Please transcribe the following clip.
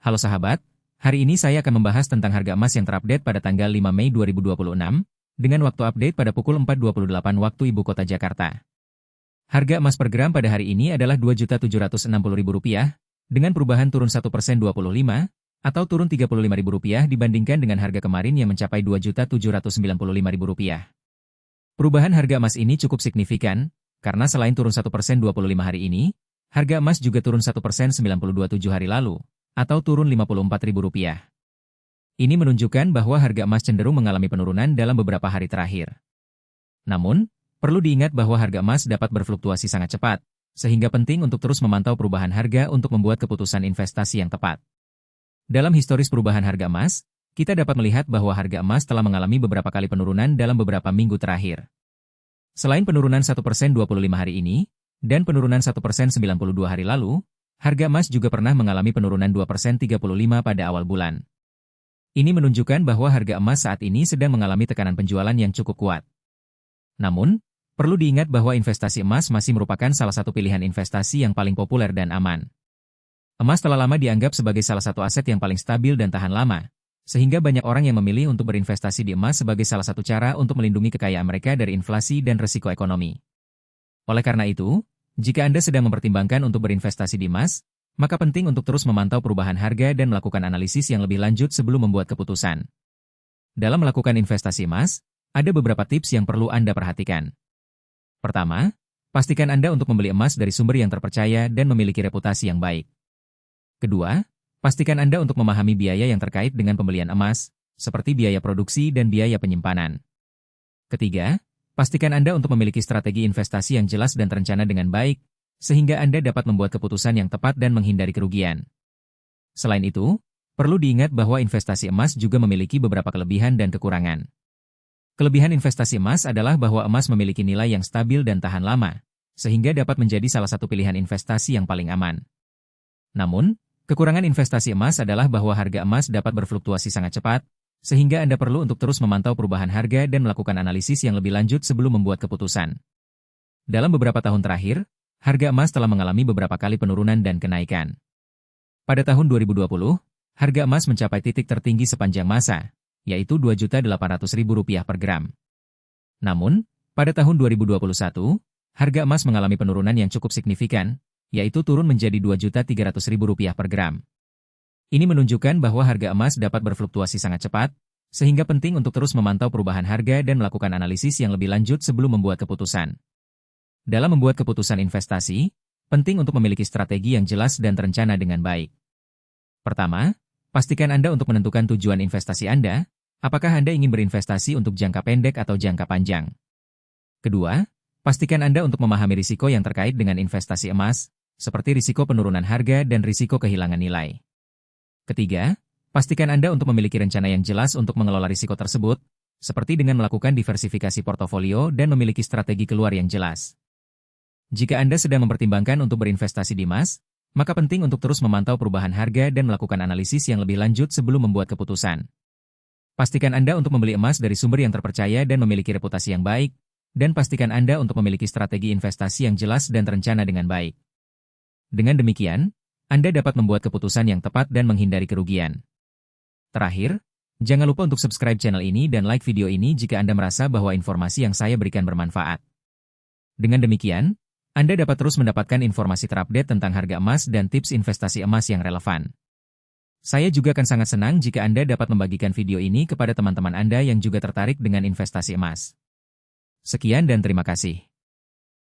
Halo sahabat, hari ini saya akan membahas tentang harga emas yang terupdate pada tanggal 5 Mei 2026, dengan waktu update pada pukul 4.28 waktu Ibu Kota Jakarta. Harga emas per gram pada hari ini adalah Rp2.760.000, dengan perubahan turun 1% 25, atau turun Rp35.000 dibandingkan dengan harga kemarin yang mencapai Rp2.795.000. Perubahan harga emas ini cukup signifikan, karena selain turun 1% 25 hari ini, harga emas juga turun 1% 92 hari lalu, atau turun Rp54.000. Ini menunjukkan bahwa harga emas cenderung mengalami penurunan dalam beberapa hari terakhir. Namun, perlu diingat bahwa harga emas dapat berfluktuasi sangat cepat, sehingga penting untuk terus memantau perubahan harga untuk membuat keputusan investasi yang tepat. Dalam historis perubahan harga emas, kita dapat melihat bahwa harga emas telah mengalami beberapa kali penurunan dalam beberapa minggu terakhir. Selain penurunan 1% 25 hari ini, dan penurunan 1% 92 hari lalu, harga emas juga pernah mengalami penurunan 2% 35 pada awal bulan. Ini menunjukkan bahwa harga emas saat ini sedang mengalami tekanan penjualan yang cukup kuat. Namun, perlu diingat bahwa investasi emas masih merupakan salah satu pilihan investasi yang paling populer dan aman. Emas telah lama dianggap sebagai salah satu aset yang paling stabil dan tahan lama, sehingga banyak orang yang memilih untuk berinvestasi di emas sebagai salah satu cara untuk melindungi kekayaan mereka dari inflasi dan risiko ekonomi. Oleh karena itu, jika Anda sedang mempertimbangkan untuk berinvestasi di emas, maka penting untuk terus memantau perubahan harga dan melakukan analisis yang lebih lanjut sebelum membuat keputusan. Dalam melakukan investasi emas, ada beberapa tips yang perlu Anda perhatikan. Pertama, pastikan Anda untuk membeli emas dari sumber yang terpercaya dan memiliki reputasi yang baik. Kedua, pastikan Anda untuk memahami biaya yang terkait dengan pembelian emas, seperti biaya produksi dan biaya penyimpanan. Ketiga, pastikan Anda untuk memiliki strategi investasi yang jelas dan terencana dengan baik, sehingga Anda dapat membuat keputusan yang tepat dan menghindari kerugian. Selain itu, perlu diingat bahwa investasi emas juga memiliki beberapa kelebihan dan kekurangan. Kelebihan investasi emas adalah bahwa emas memiliki nilai yang stabil dan tahan lama, sehingga dapat menjadi salah satu pilihan investasi yang paling aman. Namun, kekurangan investasi emas adalah bahwa harga emas dapat berfluktuasi sangat cepat, sehingga Anda perlu untuk terus memantau perubahan harga dan melakukan analisis yang lebih lanjut sebelum membuat keputusan. Dalam beberapa tahun terakhir, harga emas telah mengalami beberapa kali penurunan dan kenaikan. Pada tahun 2020, harga emas mencapai titik tertinggi sepanjang masa, yaitu Rp2.800.000 per gram. Namun, pada tahun 2021, harga emas mengalami penurunan yang cukup signifikan, yaitu turun menjadi Rp2.300.000 per gram. Ini menunjukkan bahwa harga emas dapat berfluktuasi sangat cepat, sehingga penting untuk terus memantau perubahan harga dan melakukan analisis yang lebih lanjut sebelum membuat keputusan. Dalam membuat keputusan investasi, penting untuk memiliki strategi yang jelas dan terencana dengan baik. Pertama, pastikan Anda untuk menentukan tujuan investasi Anda, apakah Anda ingin berinvestasi untuk jangka pendek atau jangka panjang. Kedua, pastikan Anda untuk memahami risiko yang terkait dengan investasi emas, seperti risiko penurunan harga dan risiko kehilangan nilai. Ketiga, pastikan Anda untuk memiliki rencana yang jelas untuk mengelola risiko tersebut, seperti dengan melakukan diversifikasi portofolio dan memiliki strategi keluar yang jelas. Jika Anda sedang mempertimbangkan untuk berinvestasi di emas, maka penting untuk terus memantau perubahan harga dan melakukan analisis yang lebih lanjut sebelum membuat keputusan. Pastikan Anda untuk membeli emas dari sumber yang terpercaya dan memiliki reputasi yang baik, dan pastikan Anda untuk memiliki strategi investasi yang jelas dan terencana dengan baik. Dengan demikian, Anda dapat membuat keputusan yang tepat dan menghindari kerugian. Terakhir, jangan lupa untuk subscribe channel ini dan like video ini jika Anda merasa bahwa informasi yang saya berikan bermanfaat. Dengan demikian, Anda dapat terus mendapatkan informasi terupdate tentang harga emas dan tips investasi emas yang relevan. Saya juga akan sangat senang jika Anda dapat membagikan video ini kepada teman-teman Anda yang juga tertarik dengan investasi emas. Sekian dan terima kasih.